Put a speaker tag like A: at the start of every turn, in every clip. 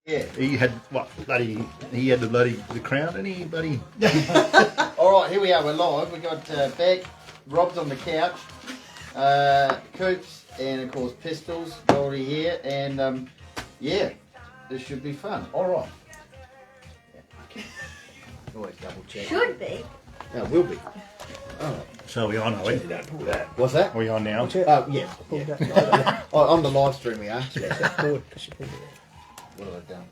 A: Yeah.
B: He had he had the crown, didn't he, buddy?
A: All right, here we are. We're live. We got Beck, Rob's on the couch, Coops, and of course Pistols already here, and yeah, this should be fun. All right. Yeah, okay. Always double check.
C: Should be.
A: No, it will be. Oh.
B: So are we on, are we?
A: Don't pull that. What's that?
B: Are we on now?
A: Oh, yeah. On the live stream we are. What have I done?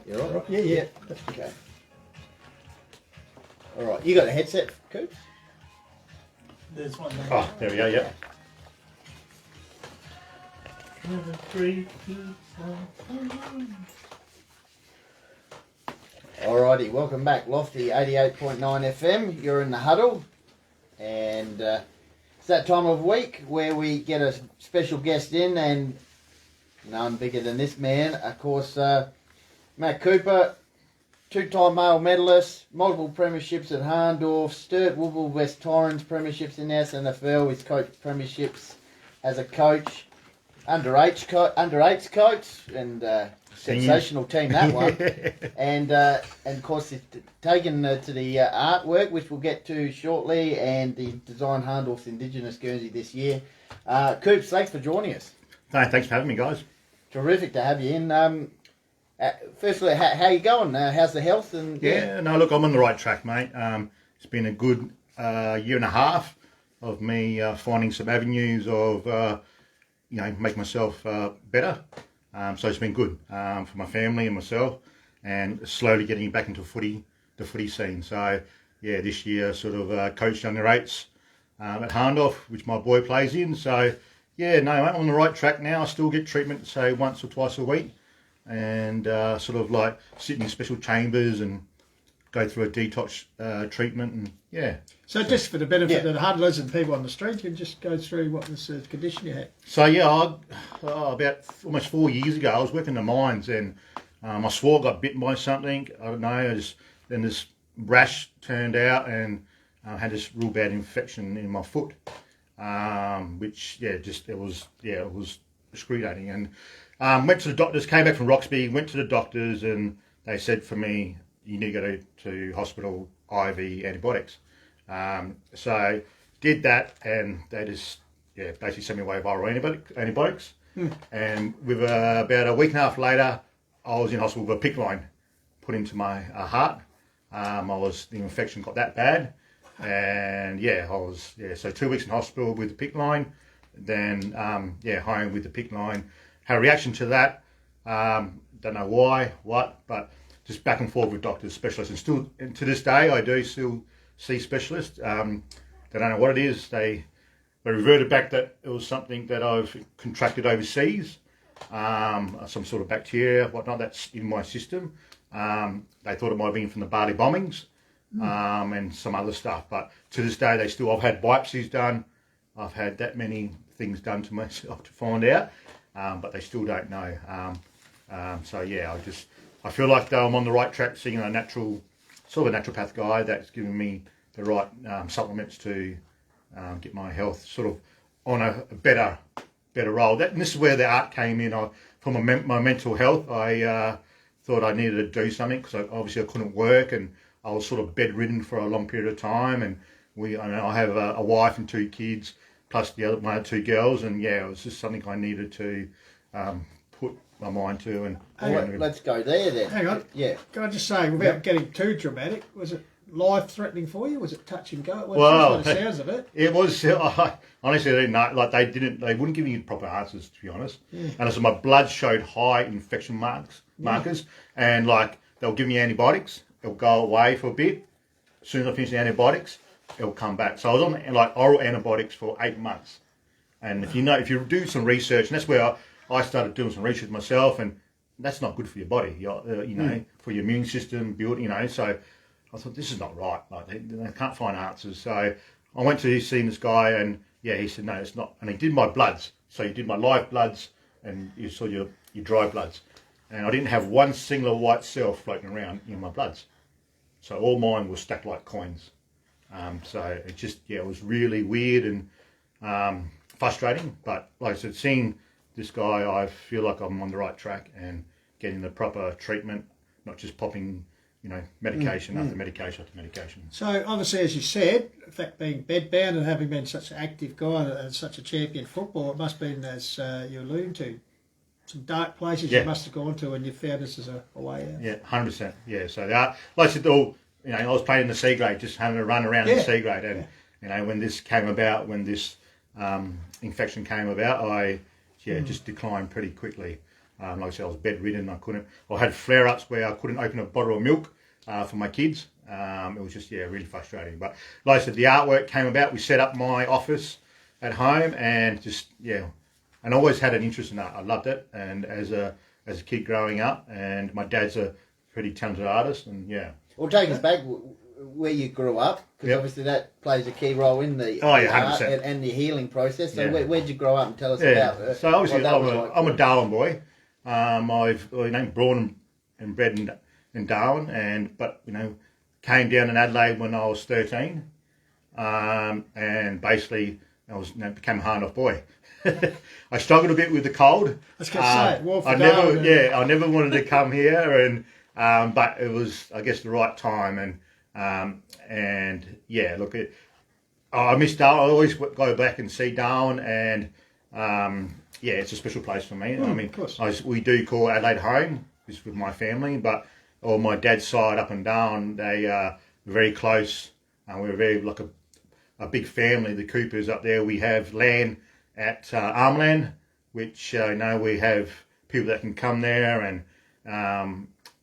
A: You all right?
D: Yeah.
A: Okay. All right. You got a headset, Coops?
D: There's one there.
B: Oh, there we go, yeah.
A: Alrighty, welcome back, Lofty 88.9 FM. You're in the Huddle, and it's that time of week where we get a special guest in, and none bigger than this man, of course, Matt Cooper, two-time male medalist, multiple premierships at Hahndorf, Sturt, Woodville, West Torrens premierships in the SNFL. He's coached premierships as a coach, under-8s coach, and sensational team that one. and of course, it's taken to the artwork, which we'll get to shortly, and the design Hahndorf's Indigenous Guernsey this year. Coops, thanks for joining us.
B: No, thanks for having me, guys.
A: Terrific to have you in. Firstly, how you going? How's the health? And
B: Yeah, no, look, I'm on the right track, mate. It's been a good year and a half of me finding some avenues of, make myself better. So it's been good for my family and myself, and slowly getting back into the footy scene. So, yeah, this year sort of coached under eights at Hahndorf, which my boy plays in. So, yeah, no, I'm on the right track now. I still get treatment, say, once or twice a week, and sort of like sit in special chambers and go through a detox treatment, and yeah.
D: So just for the benefit of the huddlers and people on the street, you can just go through what was the condition you had.
B: So yeah, about almost 4 years ago, I was working in the mines, and I swore I got bitten by something. I don't know. Then this rash turned out, and I had this real bad infection in my foot, which it was excruciating. And went to the doctors. Came back from Roxby. Went to the doctors, and they said for me, you need to go to hospital, IV antibiotics. So did that, and they just basically sent me away viral antibiotics. And with about a week and a half later, I was in hospital with a PICC line put into my heart. The infection got that bad, and so 2 weeks in hospital with the PICC line, then home with the PICC line. Had a reaction to that. Don't know why, but just back and forth with doctors, specialists, and to this day I do still see specialists. They don't know what it is. They reverted back that it was something that I've contracted overseas, some sort of bacteria, whatnot, that's in my system. They thought it might have been from the Bali bombings, and some other stuff. But to this day, I've had biopsies done. I've had that many things done to myself to find out, but they still don't know. I feel like though I'm on the right track, seeing a naturopath guy that's giving me the right supplements to get my health sort of on a better roll. And this is where the art came in. For my mental health, I thought I needed to do something, because obviously I couldn't work, and I was sort of bedridden for a long period of time. And I have a wife and 2 kids, plus my other 2 girls, and it was just something I needed to put my mind to. And
A: let's go there then.
D: Hang on.
A: Yeah.
D: Can I just say, without getting too dramatic, was it life-threatening for you? Was it touch and go?
B: Well,
D: the sounds of it.
B: It was. Honestly, I didn't know. Like they wouldn't give me proper answers, to be honest.
D: Yeah.
B: And so my blood showed high infection markers, and like they'll give me antibiotics. It'll go away for a bit. As soon as I finish the antibiotics, it'll come back. So I was on like oral antibiotics for 8 months. And if you do some research, and that's where I started doing some research myself, and that's not good for your body, for your immune system, so I thought, this is not right. Like they can't find answers. So I went to see this guy, and he said, no, it's not. And he did my bloods. So he did my live bloods, and you saw your dry bloods. And I didn't have one single white cell floating around in my bloods. So all mine was stacked like coins. So it just, it was really weird and frustrating. But like I said, seeing this guy, I feel like I'm on the right track, and getting the proper treatment, not just popping, medication after medication after medication.
D: So obviously, as you said, in fact, being bedbound and having been such an active guy and such a champion footballer, it must have been, as you alluded to, some dark places you must have gone to, and you found this as a way out.
B: Yeah, 100%. Yeah, so like I said, I was playing in the C grade, just having a run around in the C grade, and when this came about, when this infection came about, I just declined pretty quickly. Like I said, I was bedridden. I had flare-ups where I couldn't open a bottle of milk for my kids. It was just really frustrating. But like I said, the artwork came about. We set up my office at home, and and I always had an interest in art. I loved it, and as a kid growing up, and my dad's a pretty talented artist, and
A: Well, take us back where you grew up, because obviously that plays a key role in the art
B: 100%.
A: and the healing process. So where'd you grow up, and tell us about
B: So obviously I'm a Darwin boy. I've born and bred in Darwin, but came down in Adelaide when I was 13, and basically became a Hahndorf boy. I struggled a bit with the cold.
D: I was going to say,
B: I never wanted to come here, and but it was, I guess, the right time, I miss Darwin. I always go back and see Darwin, and it's a special place for me.
D: Of course.
B: We do call Adelaide home, just with my family, but on my dad's side up and down, they are very close. We're very like a big family. The Coopers up there, we have land at Armland, which we have people that can come there, and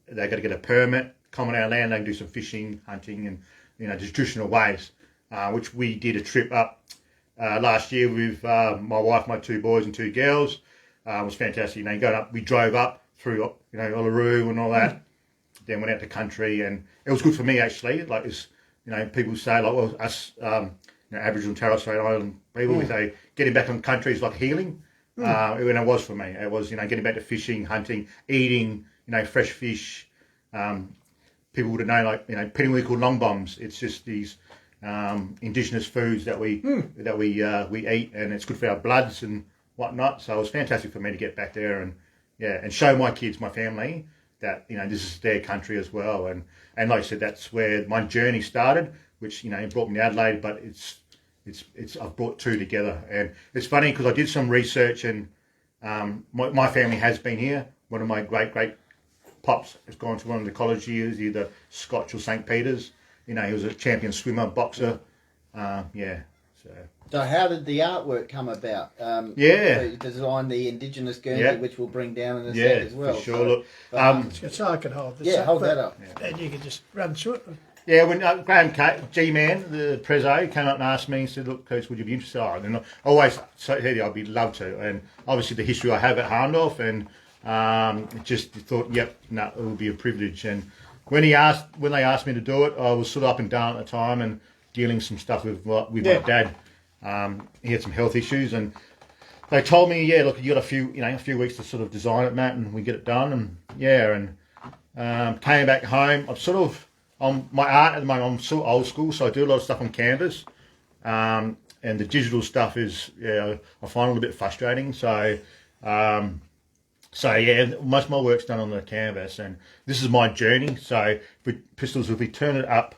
B: they got to get a permit, come on our land. They can do some fishing, hunting, and just traditional ways. Which we did a trip up last year with my wife, my 2 boys and 2 girls. It was fantastic. Going up, we drove up through Uluru and all that. Then went out to country, and it was good for me actually. Like people say, us Aboriginal and Torres Strait Island people, we say getting back on country is like healing. When it was for me, it was getting back to fishing, hunting, eating fresh fish. People would have known pennyweevil long bombs. It's just these indigenous foods that we eat, and it's good for our bloods and whatnot. So it was fantastic for me to get back there and show my kids, my family, that this is their country as well. And like I said, that's where my journey started, which brought me to Adelaide. But it's I've brought 2 together, and it's funny because I did some research, and my family has been here. One of my great pops has gone to one of the college years, either Scotch or St. Peter's. He was a champion swimmer, boxer.
A: So how did the artwork come about? You designed the Indigenous Guernsey, which we'll bring down in a sec as well.
B: For sure.
D: So I can hold this
A: hold that up.
D: And you can just run through it.
B: Yeah, when Graham G-Man, the Prezzo, came up and asked me and said, "Look, Coach, would you be interested?" And I always said, "I'd be love to." And obviously the history I have at Hahndorf, and just thought, it would be a privilege. And when they asked me to do it, I was sort of up and down at the time and dealing some stuff with my dad. He had some health issues, and they told me, "Look, you got a few weeks to sort of design it, Matt, and we get it done." And came back home. I'm sort of on my art at the moment. I'm sort of old school, so I do a lot of stuff on canvas, and the digital stuff is I find a little bit frustrating. So most of my work's done on the canvas, and this is my journey. So, if we turn it up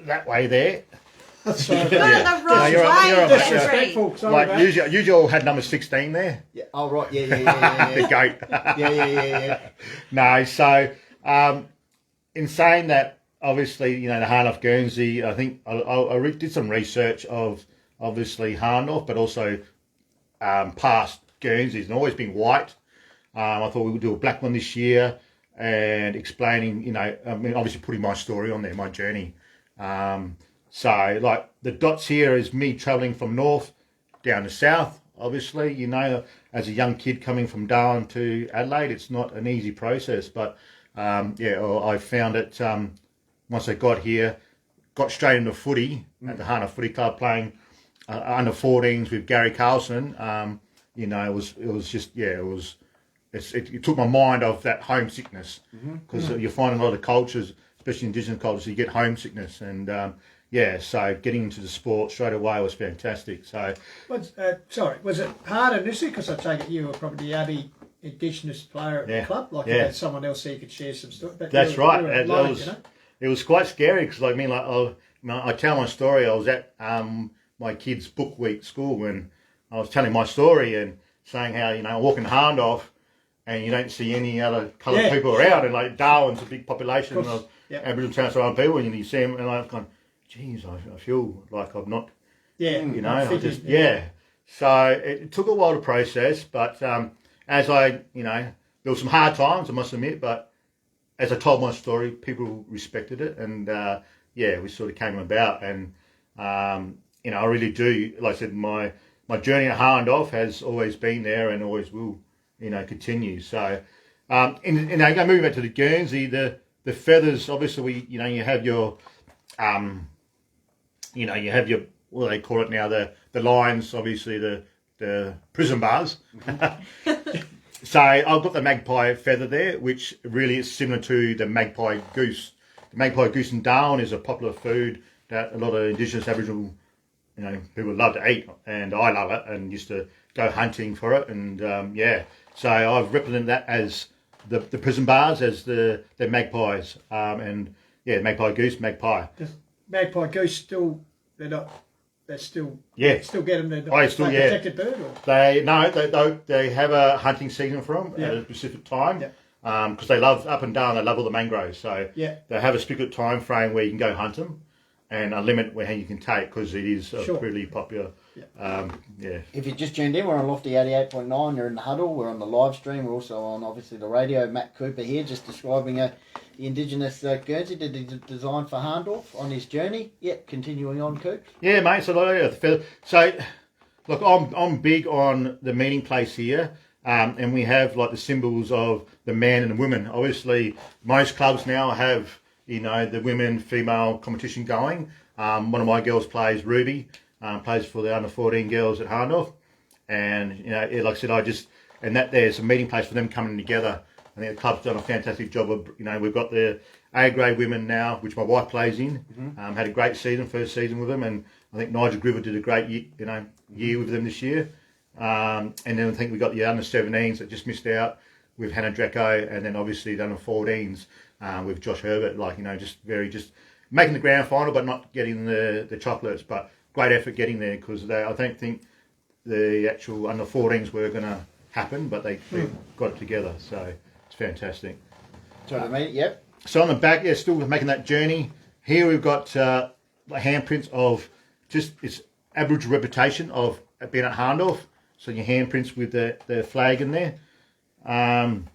B: that way there.
C: Sorry. The wrong way.
D: Disrespectful.
B: Like usually all had number 16 there.
A: Yeah. Oh right. Yeah.
B: The goat.
A: Yeah.
B: No, so in saying that, obviously, the Hahndorf Guernsey, I think I did some research of obviously Hahndorf, but also past Guernseys, and always been white. I thought we would do a black one this year, and explaining, obviously putting my story on there, my journey. So, like, the dots here is me travelling from north down to south. Obviously, as a young kid coming from Darwin to Adelaide, it's not an easy process. But, I found it once I got here, got straight into footy at the Hahndorf Footy Club, playing under 14s with Gary Carlson. It took my mind off that homesickness, because you find a lot of cultures, especially Indigenous cultures, you get homesickness, and so getting into the sport straight away was fantastic. So,
D: was it hard initially? Because I take it you were probably the only Indigenous player at
B: Yeah.
D: the club. Like
B: Yeah.
D: you had someone else there you could share some stuff. But
B: That's right.
D: You were
B: It
D: alone,
B: was,
D: you know?
B: it was quite scary because I tell my story. I was at my kids' book week school and I was telling my story and saying how I walk in Hahndorf and you don't see any other coloured people around, and like Darwin's a big population of Aboriginal Torres Strait Islander people, and you see them, and I've gone, geez, I feel like I'm not, I just So it took a while to process, but as there were some hard times, I must admit, but as I told my story, people respected it, and we sort of came about, and I really do, like I said, my journey at Hahndorf has always been there and always will, continue. So, moving back to the Guernsey, the feathers, obviously, you have your, you have your, what do they call it now, the lines, obviously the prison bars. So I've got the magpie feather there, which really is similar to the magpie goose. The magpie goose in Darwin is a popular food that a lot of Indigenous Aboriginal, people love to eat, and I love it, and used to go hunting for it, and so I've represented that as the prison bars as the magpies, magpie goose, magpie.
D: Does magpie goose still? They're still still get them. They're protected bird. Or?
B: They have a hunting season for them at a specific time. Because they love up and down. They love all the mangroves, so they have a specific time frame where you can go hunt them, and a limit where you can take because it is really popular.
A: If you just tuned in, we're on Lofty 88.9. You're in the Huddle. We're on the live stream. We're also on obviously the radio. Matt Cooper here, just describing the Indigenous Guernsey that he designed for Hahndorf on his journey. Continuing on, Coop.
B: Yeah, mate. So look, I'm big on the meeting place here. And we have like the symbols of the man and the woman. Obviously, most clubs now have, the women, female competition going. One of my girls plays Ruby, plays for the under 14 girls at Hahndorf. And, like I said, there's a meeting place for them coming together. I think the club's done a fantastic job of, we've got the A-grade women now, which my wife plays in. Had a great first season with them. And I think Nigel Griver did a great year with them this year. And then I think we got the under 17s that just missed out with Hannah Draco, and then obviously the under 14s with Josh Herbert, just making the grand final but not getting the chocolates, but great effort getting there because I don't think the actual under 14s were going to happen, but they got it together, so it's fantastic. So on the back, still making that journey. Here we've got handprints of just its Aboriginal reputation of being at Hahndorf. So your handprints with the flag in there. And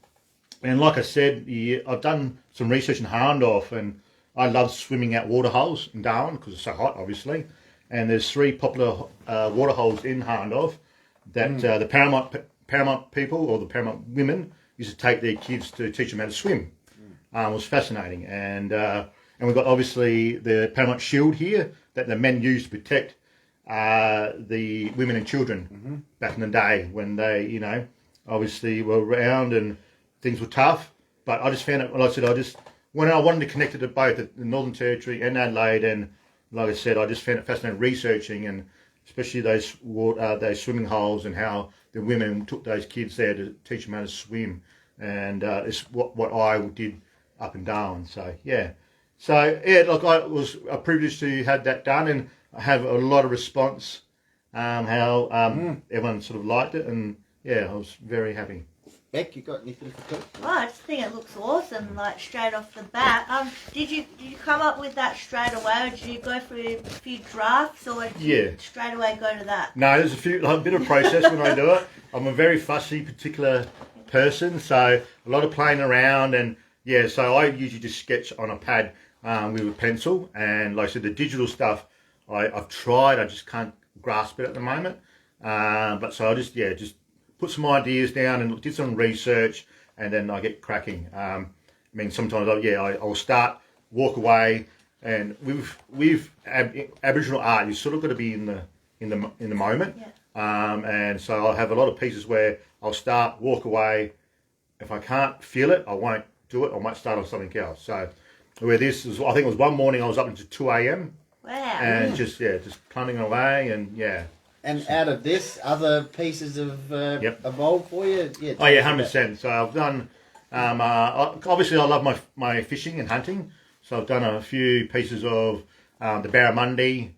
B: like I said, I've done some research in Hahndorf, and I love swimming at waterholes in Darwin because it's so hot, obviously. And there's 3 popular waterholes in Hahndorf that the Paramount people or the Paramount women used to take their kids to teach them how to swim. It was fascinating. And we've got obviously the Paramount shield here that the men used to protect the women and children back in the day when they, obviously were around and things were tough. But I just found it, like I said, when I wanted to connect it to both the Northern Territory and Adelaide, and like I said, I just found it fascinating researching, and especially those swimming holes and how the women took those kids there to teach them how to swim. And it's what I did up and down. So, it was a privilege to have that done, and I have a lot of response, how everyone sort of liked it, and I was very happy.
A: Beck, you got anything for Coop?
C: Well, I just think it looks awesome, like straight off the bat. Did you come up with that straight away, or did you go through a few drafts, or did you straight away go to that?
B: No, there's a bit of process when I do it. I'm a very fussy, particular person, so a lot of playing around, and so I usually just sketch on a pad with a pencil, and like I said, the digital stuff I've tried, I just can't grasp it at the moment. But so I just put some ideas down and did some research, and then I get cracking. Sometimes I'll start, walk away, and with Aboriginal art, you sort of got to be in the moment. And so I'll have a lot of pieces where I'll start, walk away. If I can't feel it, I won't do it. I might start on something else. So where this is, I think it was one morning I was up until 2 a.m.
C: Wow.
B: And just plumbing away, and
A: And out of this, other pieces have evolved for you? Yeah,
B: Oh yeah, 100%. So I've done, obviously I love my fishing and hunting. So I've done a few pieces of the barramundi,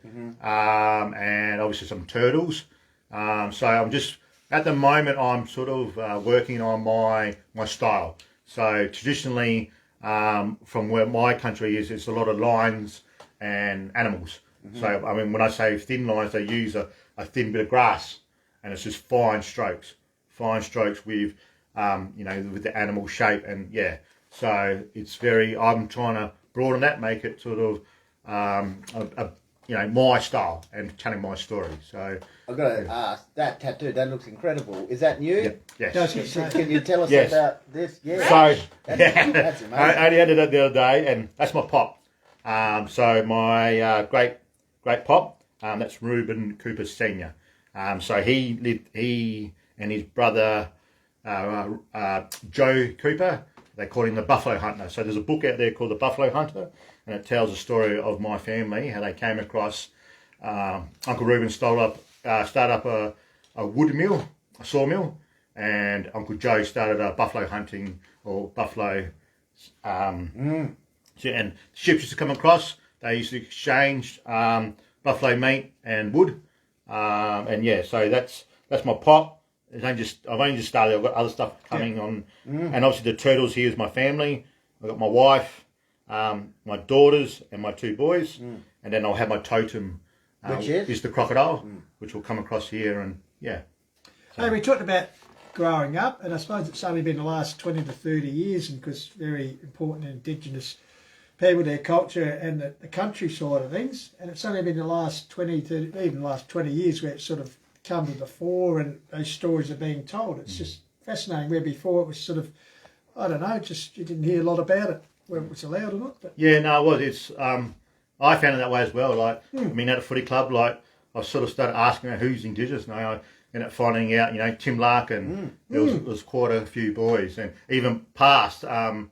B: and obviously some turtles. So I'm just, at the moment, I'm sort of working on my style. So traditionally, from where my country is, it's a lot of lines and animals. So, I mean, when I say thin lines, they use a thin bit of grass, and it's just fine strokes with, with the animal shape, and yeah. So it's I'm trying to broaden that, make it sort of, my style and telling my story. So
A: I've got to ask, that tattoo, that looks incrable. Is that new?
B: Yes.
A: Can you tell us about this? Yeah.
B: So,
A: that's amazing.
B: I only ended it the other day, and that's my pop. So my great pop, that's Reuben Cooper Senior. So he and his brother Joe Cooper, they call him the Buffalo Hunter. So there's a book out there called The Buffalo Hunter, and it tells the story of my family, how they came across. Uncle Reuben started up a wood mill, a sawmill, and Uncle Joe started a buffalo hunting or buffalo. And ships used to come across. They used to exchange buffalo meat and wood, so that's my pop. I've only just started. I've got other stuff coming on, and obviously the turtles here is my family. I've got my wife, my daughters, and my 2 boys, and then I'll have my totem,
A: which
B: is the crocodile, which will come across here, and yeah. So.
D: Hey, we talked about growing up, and I suppose it's only been the last 20 to 30 years, and because very important Indigenous people, their culture and the country side of things, and it's only been the last 20 to even the last 20 years where it's sort of come to the fore and those stories are being told. It's just fascinating, where before it was sort of, I don't know, just you didn't hear a lot about it, whether it was allowed or not. But.
B: Yeah, no, it was. It's I found it that way as well. Like, I mean, at a footy club, like, I sort of started asking who's Indigenous. And I ended up finding out, Tim Larkin, there was quite a few boys. And even past, I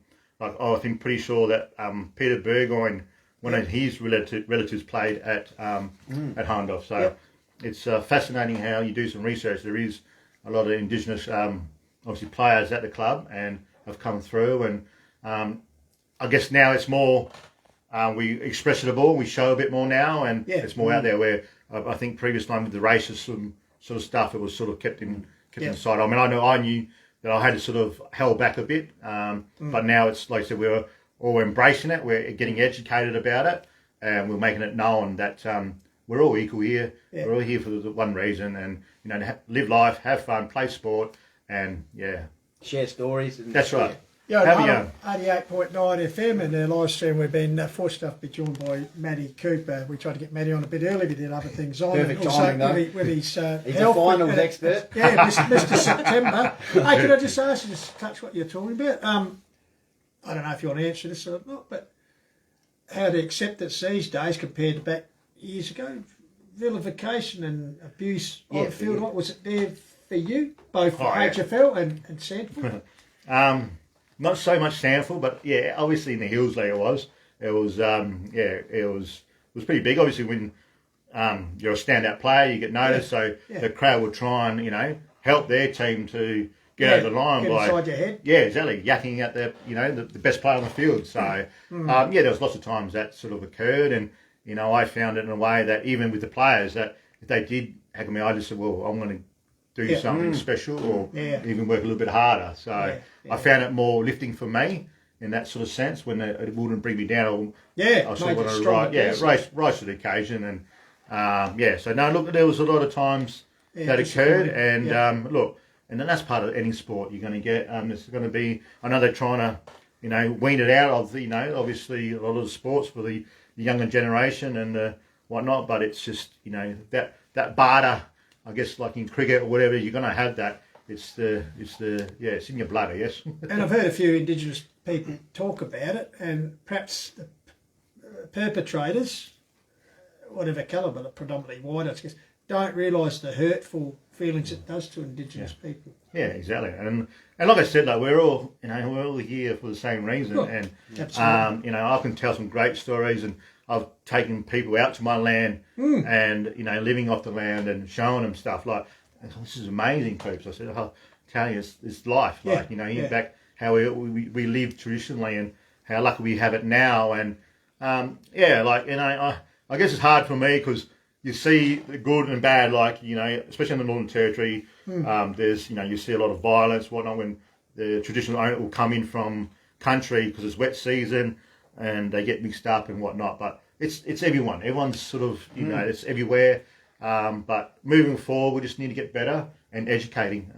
B: think pretty sure that Peter Burgoyne, one of his relatives played at Hahndorf. So it's fascinating how you do some research. There is a lot of Indigenous, obviously, players at the club and have come through. And I guess now it's more, we express it all, we show a bit more now, and it's more out there, where I think previous time with the racism sort of stuff, it was sort of kept inside. I mean, I knew that I had to sort of held back a bit, but now it's like I said, we're all embracing it, we're getting educated about it, and we're making it known that we're all equal here. We're all here for the one reason, and live life, have fun, play sport, and
A: share stories. And
B: that's right.
D: Yeah, 88.9 FM, and their live stream, we've been fortunate enough to be joined by Matty Cooper. We tried to get Matty on a bit early, we did other things on.
A: Perfect timing, though.
D: With his
A: he's a finals expert.
D: Yeah, Mr. September. Hey, could I just ask you, just to touch what you're talking about? I don't know if you want to answer this or not, but how the acceptance these days compared to back years ago, vilification and abuse on the field, what was it there for you, both for HFL and Sandford?
B: Not so much Sandford, but obviously in the Hills there it was pretty big. Obviously when you're a standout player, you get noticed, so the crowd would try and help their team to get over the line by
D: inside your head.
B: Yeah, exactly, yakking at the best player on the field. So there was lots of times that sort of occurred, and I found it in a way that even with the players, that if they did heckle me, I just said, well, I'm going to do something special, or even work a little bit harder. So I found it more lifting for me in that sort of sense, when it wouldn't bring me down. I sort of wanted to rise to the occasion, and so no, look, there was a lot of times that occurred, and look, and then that's part of any sport. You're going to get there's going to be. I know they're trying to wean it out of obviously a lot of the sports for the younger generation and whatnot, but it's just that barter. I guess like in cricket or whatever, you're going to have that. It's in your blood, I guess.
D: And I've heard a few Indigenous people talk about it, and perhaps the perpetrators, whatever colour, but predominantly white, I guess, don't realise the hurtful feelings it does to Indigenous people.
B: Yeah, exactly. And like I said, like we're all here for the same reason.
D: Sure.
B: And
D: Absolutely.
B: I can tell some great stories, and I've taken people out to my land and living off the land and showing them stuff like this is amazing, Poops. I said, I'll tell you, it's life. Like back how we live traditionally and how lucky we have it now. And I guess it's hard for me because you see the good and bad, like, especially in the Northern Territory, there's, you see a lot of violence, whatnot, when the traditional owner will come in from country because it's wet season and they get mixed up and whatnot. But it's everyone. Everyone's sort of, it's everywhere. But moving forward, we just need to get better and educating.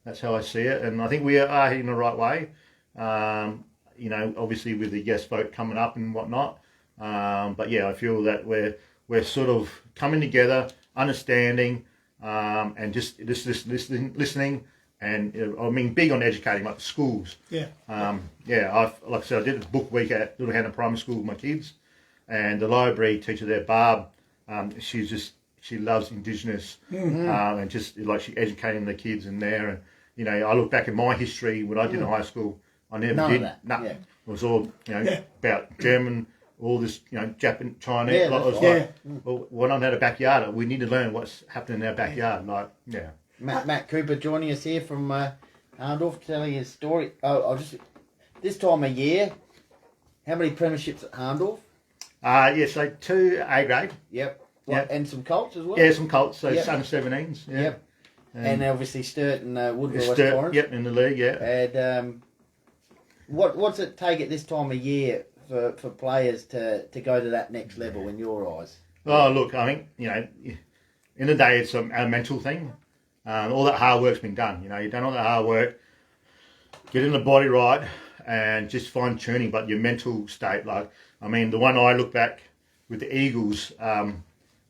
B: That's how I see it. And I think we are heading the right way. Obviously with the yes vote coming up and whatnot. But yeah, I feel that we're sort of coming together, understanding, and just listening, and big on educating, like the schools.
D: Yeah.
B: Like I said, I did a book week at Little Hahndorf Primary School with my kids, and the library teacher there, Barb, she loves Indigenous, and just like she educating the kids in there, and I look back at my history when I did in high school, I never
A: None
B: did
A: of that.
B: nothing.
A: Yeah.
B: It was all about German. All this, Japan, Chinese.
A: Yeah,
B: I was
A: that's
B: like, well, we're not in our backyard. We need to learn what's happening in our backyard. Like, yeah.
A: Matt Cooper joining us here from Hahndorf, telling his story. This time of year, how many premierships at Hahndorf?
B: So 2 A grade.
A: Yep.
B: Yep.
A: And some Colts as well?
B: Yeah, some Colts, so
A: Yep.
B: under 17s. Yeah.
A: Yep. And obviously Sturt and Woodville West
B: Sturt,
A: Torrens.
B: yep, in the league, yeah.
A: And what's it take at this time of year for players to go to that next level in your eyes?
B: Oh, look, I think, in the day it's a mental thing. All that hard work's been done. You've done all that hard work, getting the body right and just fine tuning, but your mental state, the one I look back with the Eagles,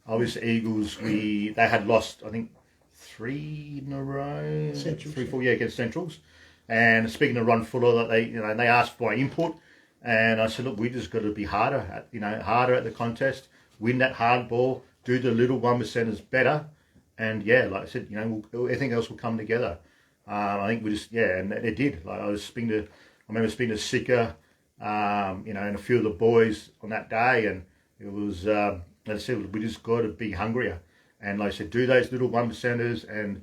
B: obviously Eagles, they had lost, I think, 3 in a row,
D: Centrals,
B: 3, 4, against Centrals. And speaking of Ron Fuller, that they asked for my input, and I said, look, we just got to be harder at the contest, win that hard ball, do the little 1%ers better, and like I said, everything else will come together. I think we just, and it did. Like I remember speaking to Sika, and a few of the boys on that day, and it was, like I said, we just got to be hungrier, and like I said, do those little 1%ers and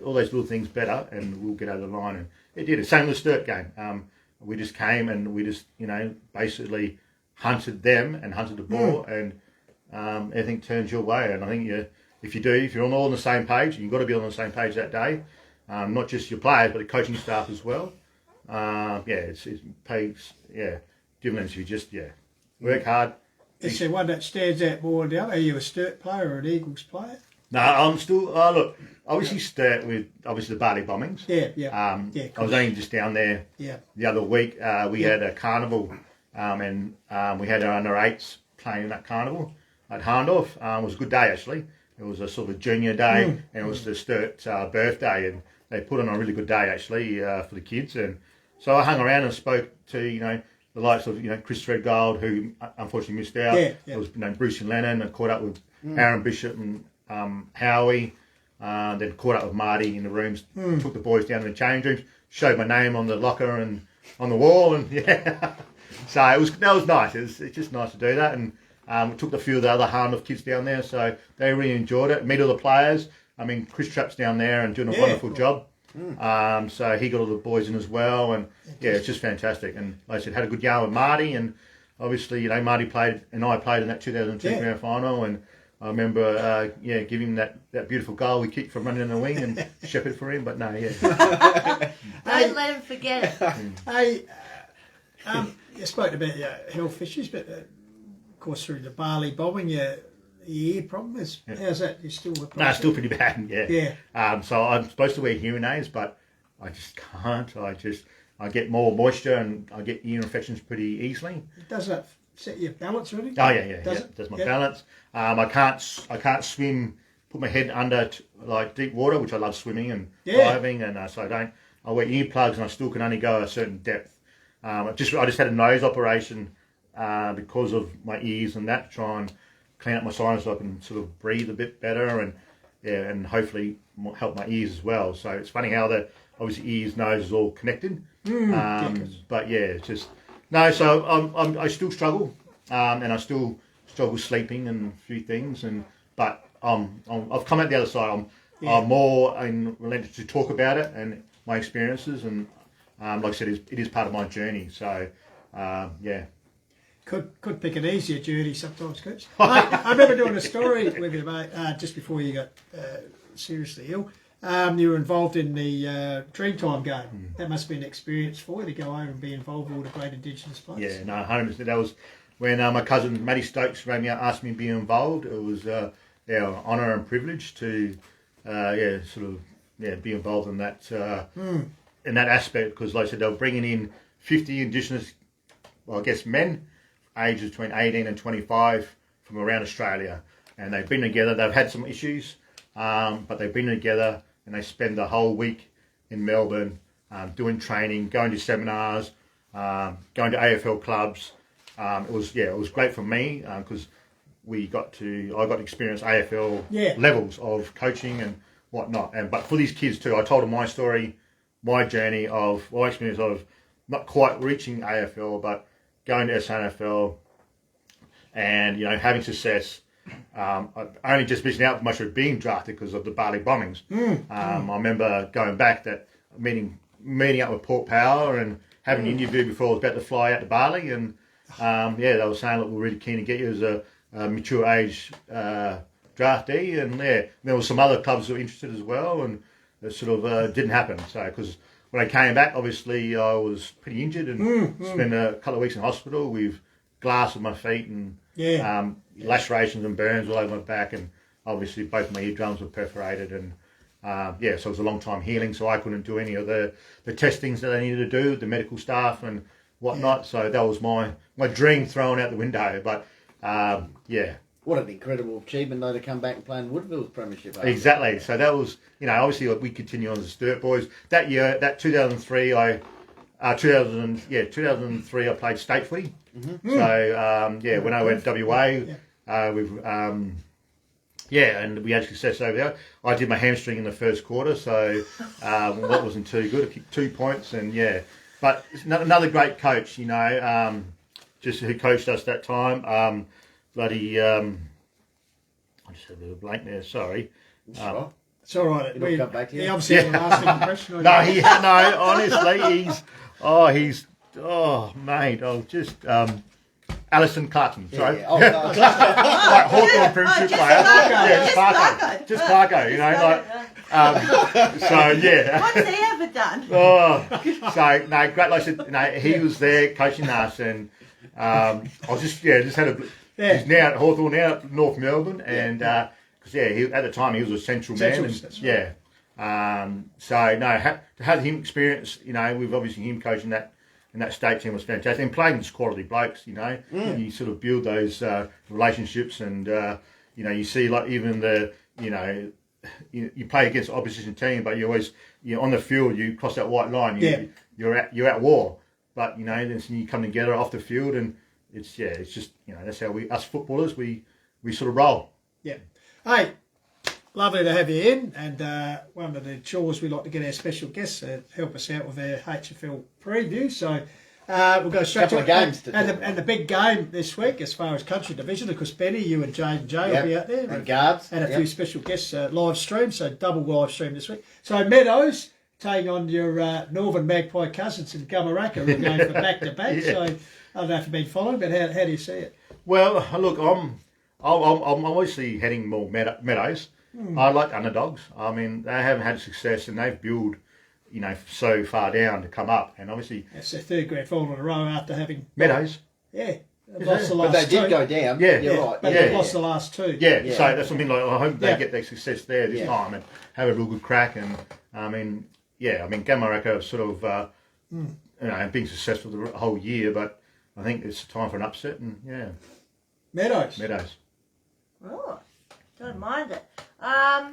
B: all those little things better, and we'll get over the line. And it did. Same with the Sturt game. We just came and we just, basically hunted them and hunted the ball, and everything turns your way. And I think if you're all on the same page, you've got to be on the same page that day. Not just your players, but the coaching staff as well. It pays dividends if you just work hard.
D: Is there one that stands out more than the other? Are you a Sturt player or an Eagles player?
B: No, I'm still. Look, obviously Sturt with the Bali bombings.
D: Yeah.
B: I was only just down there.
D: Yeah.
B: The other week, we had a carnival, and we had our under 8s playing in that carnival at Hahndorf. It was a good day actually. It was a sort of junior day, and it was the Sturt birthday, and they put on a really good day actually for the kids. And so I hung around and spoke to the likes of Chris Threadgold, who unfortunately missed out. It was Bruce and Lennon. I caught up with Aaron Bishop and Howie, then caught up with Marty in the rooms, took the boys down to the change rooms, showed my name on the locker and on the wall, and so that was nice. It's just nice to do that, and we took a few of the other Hahndorf kids down there, so they really enjoyed it. Meet all the players. Chris Trapp's down there and doing a wonderful job. So he got all the boys in as well, and it's just fantastic. And like I said, had a good yarn with Marty, and obviously Marty played and I played in that 2002 grand final, and I remember, giving him that beautiful goal we kicked from running in the wing and shepherd for him. But no,
C: Don't let him forget it.
D: Hey, you spoke about your health issues, but of course through the Bali bombing, your ear problem is how's that? You still
B: no, still pretty bad.
D: Yeah.
B: So I'm supposed to wear hearing aids, but I just can't. I get more moisture and I get ear infections pretty easily.
D: Does that set your balance or anything?
B: Oh yeah. Does my balance. I can't swim. Put my head under deep water, which I love swimming and diving, and so I don't. I wear earplugs and I still can only go a certain depth. I just had a nose operation because of my ears and that, to try and clean up my sinus so I can sort of breathe a bit better, and hopefully help my ears as well. So it's funny how the obviously ears, nose is all connected. But yeah, it's just no. So I still struggle, and I still struggle sleeping and a few things, but I've come out the other side. I'm more relented to talk about it and my experiences, and like I said, it is part of my journey. So yeah.
D: Could pick an easier journey sometimes, Coach. I remember doing a story with you, mate, just before you got seriously ill. You were involved in the Dreamtime game. That must be an experience for you to go over and be involved with all the great Indigenous players.
B: Yeah, no, 100%. That was when my cousin Matty Stokes rang me out, asked me to be involved. It was an honour and privilege to be involved in that in that aspect, because like I said, they were bringing in 50 Indigenous, well, I guess men, ages between 18 and 25 from around Australia, and they've been together. They've had some issues, but they've been together, and they spend the whole week in Melbourne doing training, going to seminars, going to AFL clubs. It was great for me because I got to experience AFL levels of coaching and whatnot. But for these kids too, I told them my story, my journey of my experience of not quite reaching AFL, but going to SNFL and having success. Only just missing out much of being drafted because of the Bali bombings. I remember going back meeting up with Port Power and having an interview before I was about to fly out to Bali, and they were saying, look, we're really keen to get you as a mature age draftee, and there were some other clubs that were interested as well, and it sort of didn't happen. So because when I came back, obviously I was pretty injured and spent a couple of weeks in hospital with glass on my feet and lacerations and burns all over my back, and obviously both my eardrums were perforated, and so it was a long time healing, so I couldn't do any of the testings that I needed to do, the medical staff and whatnot. So that was my dream thrown out the window. But
A: what an incredible achievement though to come back and play in Woodville's premiership.
B: Exactly. So that was, obviously we continue on as the Sturt boys. That year, that 2003, 2003 I played state footy. So when I went WA, and we had success over there. I did my hamstring in the first quarter, so that wasn't too good. I kicked 2 points, and but another great coach, just who coached us that time. I just had a little blank there. Sorry.
D: It's all right.
A: It'll come back to you.
D: He obviously had a lasting impression on you.
B: Honestly, just Alison Clarkson, sorry.
A: Nice.
B: Like Hawthorn Premiership player. Just Clarko,
C: What's he ever done?
B: Great. Like I said, he was there coaching us, and I was just had a. He's now at Hawthorn, now at North Melbourne, and because at the time he was a central man, and to have him experience, with obviously him coaching that. And that state team was fantastic. And playing with quality blokes, you sort of build those relationships, and you see like even you play against the opposition team, but you always on the field you cross that white line. You're at war, but then you come together off the field, and it's just that's how us footballers we sort of roll.
D: Yeah. Hey, lovely to have you in, and one of the chores we like to get our special guests to help us out with our HFL preview. So we'll go straight to
A: games
D: and the big game this week as far as country division. Of course, Benny, you and Jay will be out there,
A: and guards,
D: and a few special guests live stream. So double live stream this week. So Meadows taking on your Northern Magpie cousins in Gummaraka. We're going for back to back. So I don't know if you've been following, but how do you see it?
B: Well, look, I'm obviously heading more Meadows. I like underdogs. I mean, they haven't had success, and they've built, so far down to come up. And obviously,
D: it's their third grand final in a row after having
B: Meadows.
D: Yeah, lost the last
A: but they did
D: two.
A: go down.
B: Yeah,
A: you're right.
D: But they've lost the last two.
B: Yeah, so that's something like I hope they get their success there this time and have a real good crack. And Gamaraka sort of been successful the whole year, but I think it's time for an upset. And
D: Meadows.
C: Oh, don't mind it. I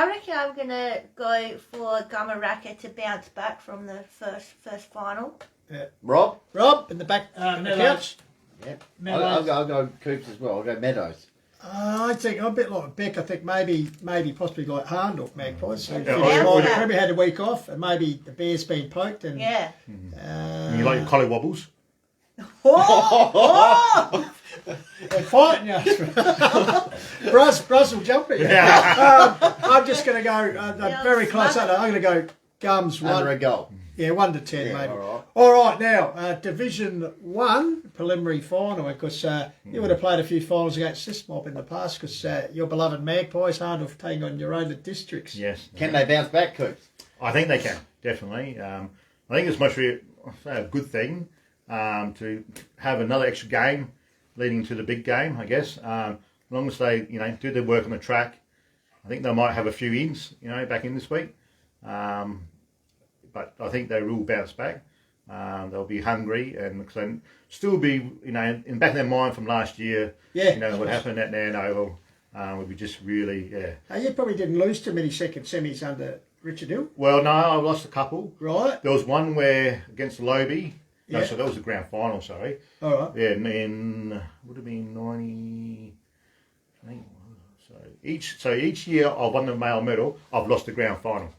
C: reckon I'm gonna go for Gummaraka to bounce back from the first final.
A: Rob
D: in the back on the couch.
A: Yep.
E: Meadows.
A: I'll go Coops as well. I'll go Meadows.
D: I think I'm a bit like Beck. I think maybe possibly like Hahndorf Magpies. So
C: Yeah.
D: Premier had a week off, and maybe the Bears been poked. And
C: Yeah.
B: And you like your collie wobbles?
C: Oh!
D: they're fighting you. Bruz will jump at you. I'm just going to go very close. I'm going to go Gums
A: Under
D: 1.
A: a goal.
D: Yeah, 1 to 10
A: Yeah,
D: maybe.
A: all right.
D: All right, now Division 1 preliminary final, because you would have played a few finals against this mob in the past, because your beloved Magpies, Hahndorf, taking on your own districts.
B: Yes.
A: Can they bounce back, Coops?
B: I think they can, definitely. I think it's mostly a good thing to have another extra game leading to the big game, I guess. As long as they, do their work on the track, I think they might have a few ins, back in this week. But I think they will bounce back. They'll be hungry and still be, in the back of their mind from last year, what happened at Nairn Oval would be just really,
D: You probably didn't lose too many second semis under Richard Hill.
B: Well, no, I lost a couple.
D: Right.
B: There was one where against Lobie. No,
D: Yeah.
B: so that was the grand final, sorry.
D: All right.
B: Yeah, in would have been 90. I think, so each year I've won the male medal, I've lost the grand final.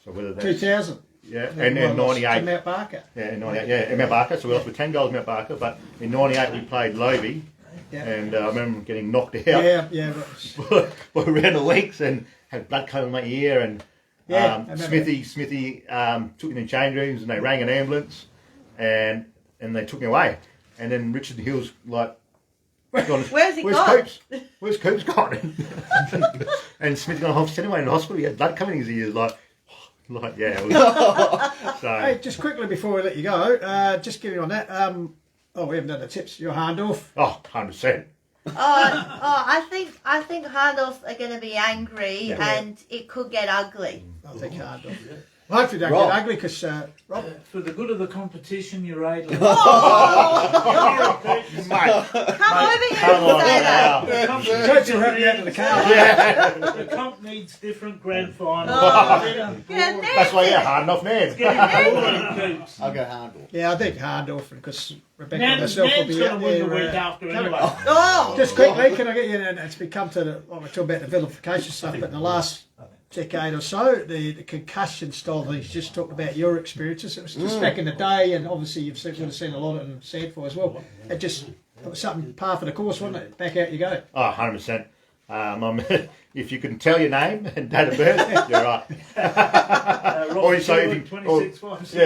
B: So whether that's
D: 2000.
B: yeah, and then 98.
D: To Mount Barker.
B: Yeah, in 98. Yeah, in Mount Barker. So we lost with 10 goals in Mount Barker, but in 98 we played Lobie,
D: Yeah.
B: and I remember getting knocked out
D: Yeah.
B: by around the legs and had blood coming in my ear, and
D: Yeah, I remember
B: Smithy took me in the change rooms and they rang an ambulance and they took me away. And then Richard Hill's like,
C: Where's he
B: Where's
C: gone?
B: Coops? Where's Coops gone? And Smithy gone off anyway in the hospital. He had blood coming in his ears, yeah. It was, so
D: Hey, just quickly before we let you go, just getting on that. We haven't done the tips. You're Hahndorf.
B: 100%.
C: I think Hahndorf are going to be angry,
B: Yeah.
C: and it could get ugly.
D: I think Hahndorf. Hopefully they don't
A: Rob.
D: get ugly, because Rob.
E: For the good of the competition, you're right.
B: Mate,
C: Come over here
B: come
C: and
B: on
C: say
B: now.
C: that.
D: Church will help you out of the car.
E: The comp needs different grand finals.
C: Yeah,
B: that's why you're hard enough, man.
E: Getting boring, Coops.
A: I'll go Hahndorf.
D: Yeah, I think Hahndorf, because Rebecca and
E: Nan's
D: myself will be
E: going
D: out
E: to win the
D: there.
E: week after anyway.
C: Oh,
D: Just quickly, can I get you? And it's become to we're talking about the vilification stuff, but in the last decade or so, the concussion style things. Just talked about your experiences. It was just back in the day, and obviously you've would have seen a lot in Sandford as well. It was something par for the course, wasn't it? Back out you go.
B: Oh, 100%. If you can tell your name and date of birth, you're right. Or you say if you,
E: 26, 5,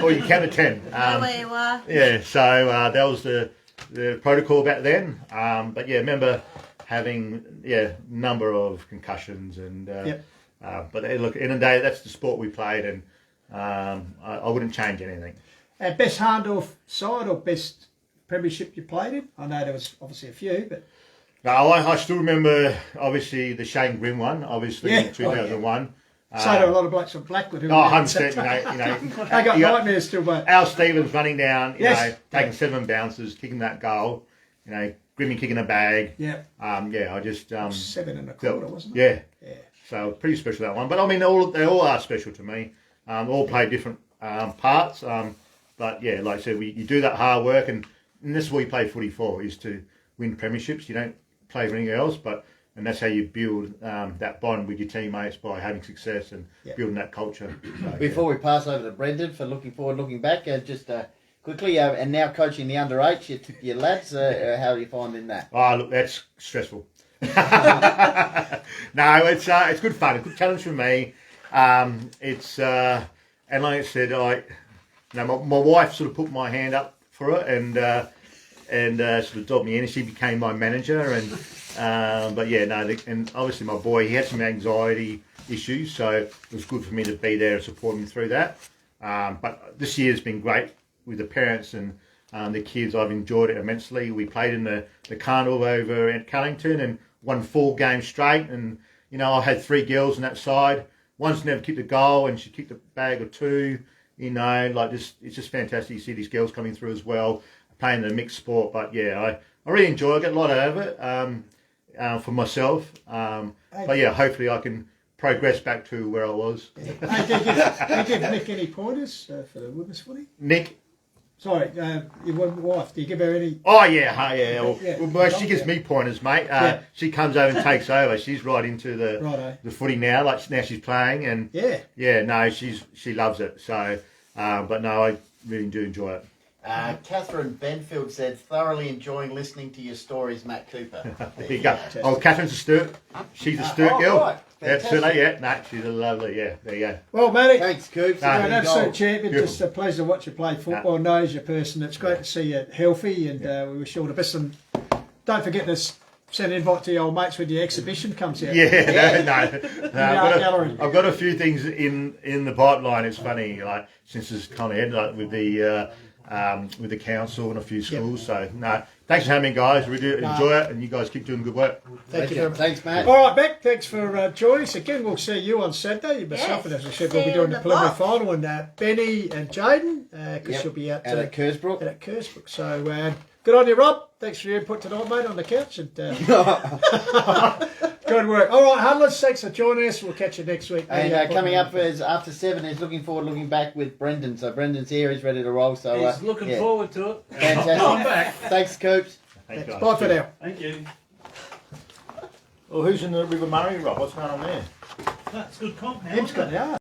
B: or you count to 10.
C: know where you are.
B: Yeah, so that was the protocol back then. But yeah, remember having number of concussions and. But look, in the day, that's the sport we played, and I wouldn't change anything.
D: Best Hahndorf side or best premiership you played in? I know there was obviously a few, but
B: No, I still remember obviously the Shane Grimm one, obviously
D: Yeah.
B: in 2001.
D: so do a lot of blokes from Blackwood who.
B: 100%. You know,
D: They got
B: you
D: nightmares still, but
B: Al Stevens running down,
D: Yes.
B: taking 7 bounces, kicking that goal. Grimmy kicking a bag.
D: yeah,
B: I just
D: 7 1/4, wasn't it?
B: yeah.
D: Yeah.
B: So pretty special that one. But I mean, they all are special to me. All play different parts. But yeah, like I said, you do that hard work, and this is what you play footy for, is to win premierships. You don't play for anything else, and that's how you build that bond with your teammates, by having success and building that culture. So,
A: Before we pass over to Brendan for looking back, just quickly, and now coaching the under-8, your lads, how are you finding that?
B: Oh, look, that's stressful. No, it's good fun. It's a good challenge for me. And like I said, my wife sort of put my hand up for it, and sort of dobbed me in, and she became my manager. And and obviously my boy, he had some anxiety issues, so it was good for me to be there and support him through that. But this year's been great with the parents and the kids. I've enjoyed it immensely. We played in the carnival over at Cullington and won 4 games straight. And I had 3 girls on that side. One's never kicked a goal, and she kicked a bag or 2. It's just fantastic. You see these girls coming through as well, playing the mixed sport. But yeah, I really enjoy it. I get a lot out of it for myself. But yeah, hopefully I can progress back to where I was.
D: Hey, did you give Nick any pointers for the women's footy?
B: Nick,
D: Sorry, your wife, do you give her any...
B: Oh, yeah, yeah. Well,
D: Yeah.
B: well, she gives me pointers, mate.
D: Yeah.
B: She comes over and takes over. She's right into
D: Righto.
B: the footy now. Like, now she's playing, and
D: Yeah.
B: no, she loves it. So, but no, I really do enjoy it.
A: Catherine Benfield said, thoroughly enjoying listening to your stories, Matt Cooper.
B: There you go. Oh, Catherine's a Sturt. She's a Sturt girl.
A: Right.
B: Absolutely, yeah. No, she's a lovely, yeah. There you go.
D: Well, Matty,
A: Thanks, Coops.
B: No,
D: you're an absolute champion.
B: Beautiful.
D: Just a pleasure to watch you play football. Knows your person. It's great to see you healthy, and we wish you all the best. And don't forget to send an invite to your old mates when your exhibition comes out.
B: No. I've got a few things in the pipeline. It's funny, like since it's kind of ended up with the council and a few schools. So no, thanks for having me, guys. We do enjoy it, and you guys keep doing good work.
D: Thank you.
A: Thanks, Matt.
D: All right, Beck, thanks for joining us again. We'll see you on Saturday. Myself, and as I said, we'll be doing the preliminary final, and Benny and Jaden, because she'll be out
A: at Kersbrook.
D: At Kersbrook. So good on you, Rob. Thanks for your input tonight, mate, on the couch. And good work. All right, Huddlers, thanks for joining us. We'll catch you next week.
A: And coming up is after 7 is looking back with Brendan. So Brendan's here, he's ready to roll. So
E: He's looking forward to it.
A: Fantastic.
E: I'm back.
A: Thanks, Coops.
B: Thanks, guys.
D: Bye for now.
E: Thank you.
B: Well, who's in the River Murray, Rob? What's going on there?
E: That's good comp now.
D: Him's
E: isn't it?
D: got the